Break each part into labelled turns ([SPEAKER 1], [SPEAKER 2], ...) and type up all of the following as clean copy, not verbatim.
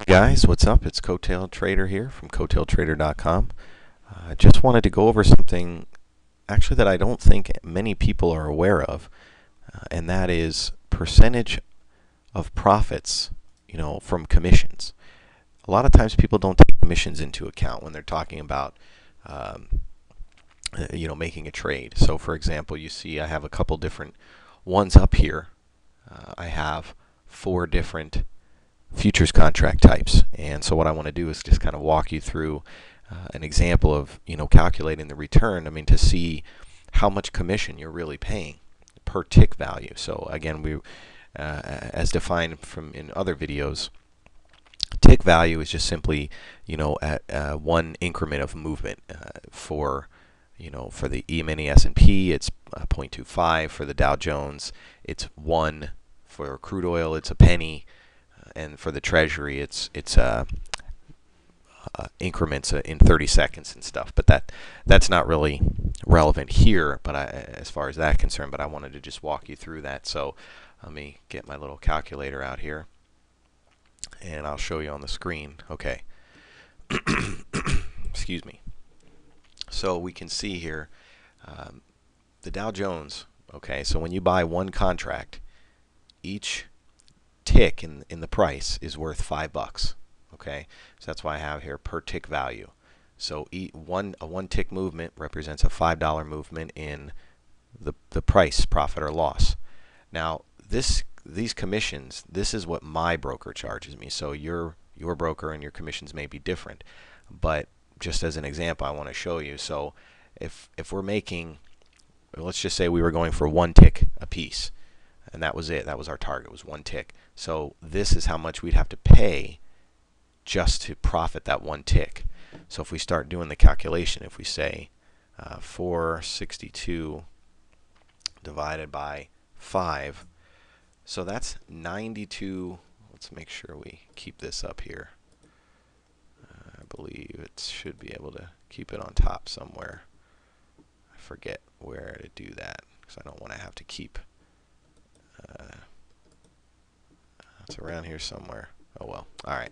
[SPEAKER 1] Guys, what's up? It's Coattail Trader here from coattailtrader.com. Just wanted to go over something actually that I don't think many people are aware of, and that is percentage of profits, from commissions. A lot of times people don't take commissions into account when they're talking about um, making a trade. So for example, you see I have a couple different ones up here. I have 4 different futures contract types. And so what I want to do is just kind of walk you through an example of calculating the return. I mean, to see how much commission you're really paying per tick value. So again, as defined from in other videos, tick value is just simply at one increment of movement. For the E-mini S&P, it's 0.25. For the Dow Jones, it's 1. For crude oil, it's a penny. And for the Treasury, it's increments in 30 seconds and stuff. But that's not really relevant here. But as far as that concerned, but I wanted to just walk you through that. So let me get my little calculator out here, and I'll show you on the screen. Okay. Excuse me. So we can see here the Dow Jones. Okay, so when you buy one contract, each tick in the price is worth $5. Okay, so that's why I have here per tick value. So a one tick movement represents a $5 movement in the price, profit or loss. Now these commissions, this is what my broker charges me. So your broker and your commissions may be different, but just as an example, I want to show you. So if we're making, let's just say we were going for 1 tick a piece, and that was it. That was our target, was 1 tick. So this is how much we'd have to pay just to profit that 1 tick. So if we start doing the calculation, if we say 462 divided by 5, so that's 92. Let's make sure we keep this up here. I believe it should be able to keep it on top somewhere. I forget where to do that because I don't want to have to keep. It's around here somewhere. Oh well. All right.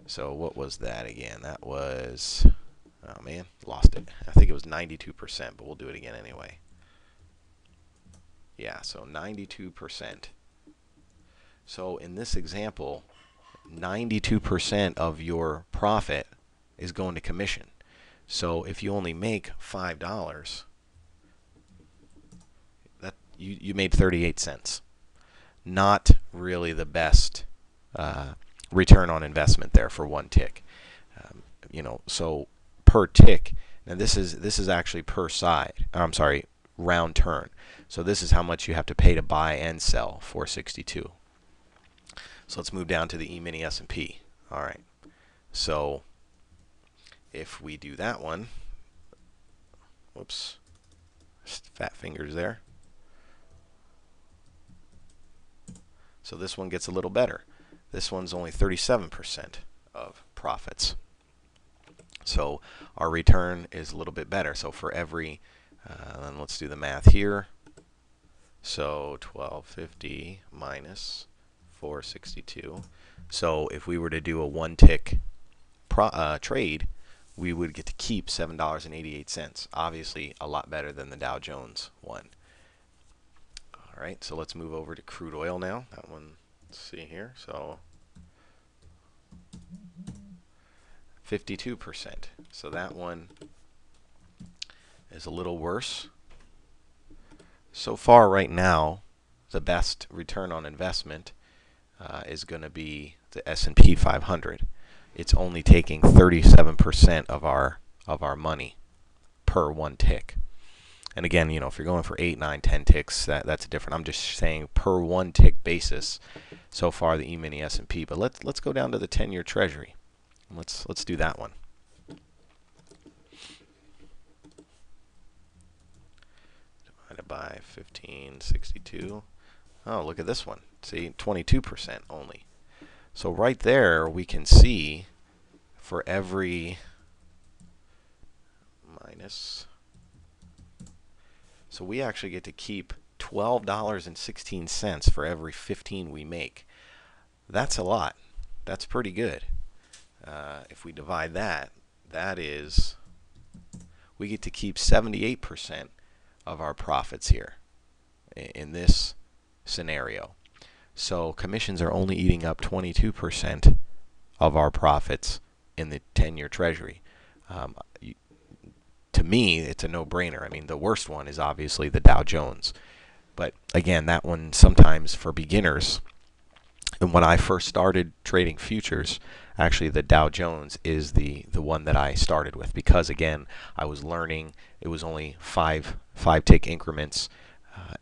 [SPEAKER 1] So what was that again? That was, oh man, lost it. I think it was 92%, but we'll do it again anyway. Yeah, so 92%. So in this example, 92% of your profit is going to commission. So if you only make $5, that you made 38 cents. Not really the best return on investment there for 1 tick. So per tick. Now this is actually per side. I'm sorry, round turn. So this is how much you have to pay to buy and sell 462. So let's move down to the E-mini S&P. All right. So if we do that one, whoops, fat fingers there. So this one gets a little better. This one's only 37% of profits. So our return is a little bit better. So for every, then let's do the math here. So 1250 minus 462. So if we were to do a 1 tick trade, we would get to keep $7.88. Obviously a lot better than the Dow Jones one. All right, so let's move over to crude oil now. That one, let's see here. So 52%. So that one is a little worse. So far right now, the best return on investment is going to be the S&P 500. It's only taking 37% of our money per 1 tick. And again, if you're going for 8, 9, 10 ticks, that's different. I'm just saying per 1 tick basis. So far, the E-mini S&P. But let's go down to the 10-year Treasury. Let's do that one. Divided by 1562. Oh, look at this one. See, 22% only. So right there, we can see for every minus. So we actually get to keep $12.16 for every 15 we make. That's a lot. That's pretty good. If we divide that, that is, we get to keep 78% of our profits here in this scenario. So commissions are only eating up 22% of our profits in the 10-year Treasury. To me, it's a no-brainer. I mean, the worst one is obviously the Dow Jones. But again, that one sometimes for beginners, and when I first started trading futures, actually the Dow Jones is the one that I started with, because again, I was learning. It was only five tick increments,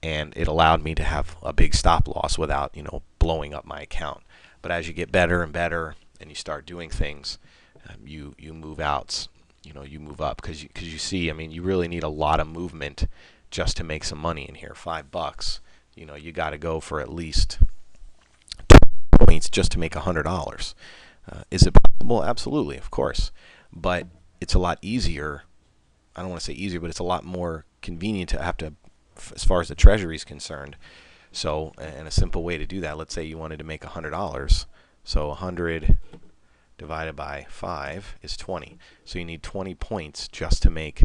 [SPEAKER 1] and it allowed me to have a big stop loss without blowing up my account. But as you get better and better and you start doing things, you move out, you move up, because you see, I mean, you really need a lot of movement just to make some money in here. $5, you got to go for at least points just to make $100. Is it possible? Absolutely, of course, but it's a lot easier. I don't want to say easier, but it's a lot more convenient to have to, as far as the Treasury is concerned. So, and a simple way to do that, let's say you wanted to make $100. So 100 divided by 5 is 20. So you need 20 points just to make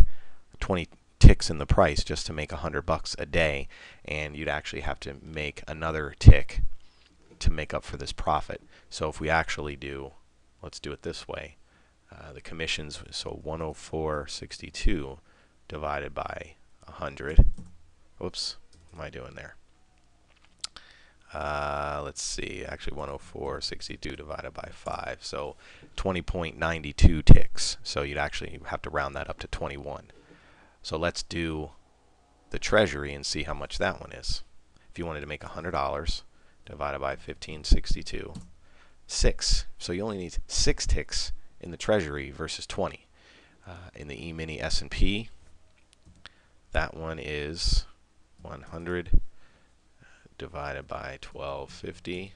[SPEAKER 1] 20 ticks in the price just to make $100 a day, and you'd actually have to make another tick to make up for this profit. So if we actually do, let's do it this way, the commissions, so 104.62 divided by 100. Whoops, what am I doing there? Let's see, actually 104.62 divided by 5, so 20.92 ticks. So you'd actually have to round that up to 21. So let's do the Treasury and see how much that one is. If you wanted to make $100 divided by 1562, 6. So you only need 6 ticks in the Treasury versus 20. In the E-mini S&P, that one is 100 divided by 1250. You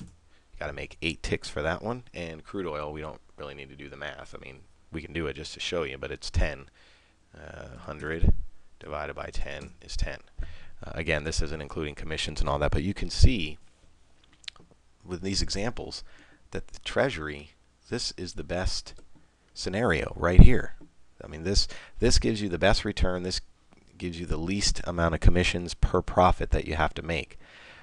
[SPEAKER 1] got to make 8 ticks for that one. And crude oil, we don't really need to do the math. I mean, we can do it just to show you, but it's 10. 100 divided by 10 is 10. Again, this isn't including commissions and all that, but you can see with these examples that the Treasury, this is the best scenario right here. I mean, this gives you the best return. This gives you the least amount of commissions per profit that you have to make.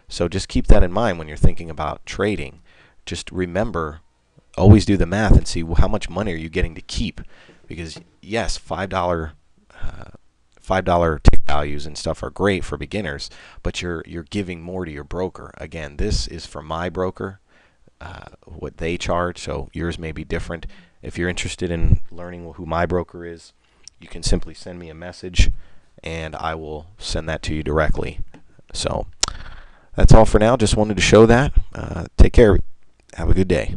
[SPEAKER 1] So just keep that in mind when you're thinking about trading. Just remember, always do the math and see how much money are you getting to keep. Because yes, $5 tick values and stuff are great for beginners, but you're giving more to your broker. Again, this is for my broker, what they charge, so yours may be different. If you're interested in learning who my broker is, you can simply send me a message and I will send that to you directly. So that's all for now. Just wanted to show that. Take care. Have a good day.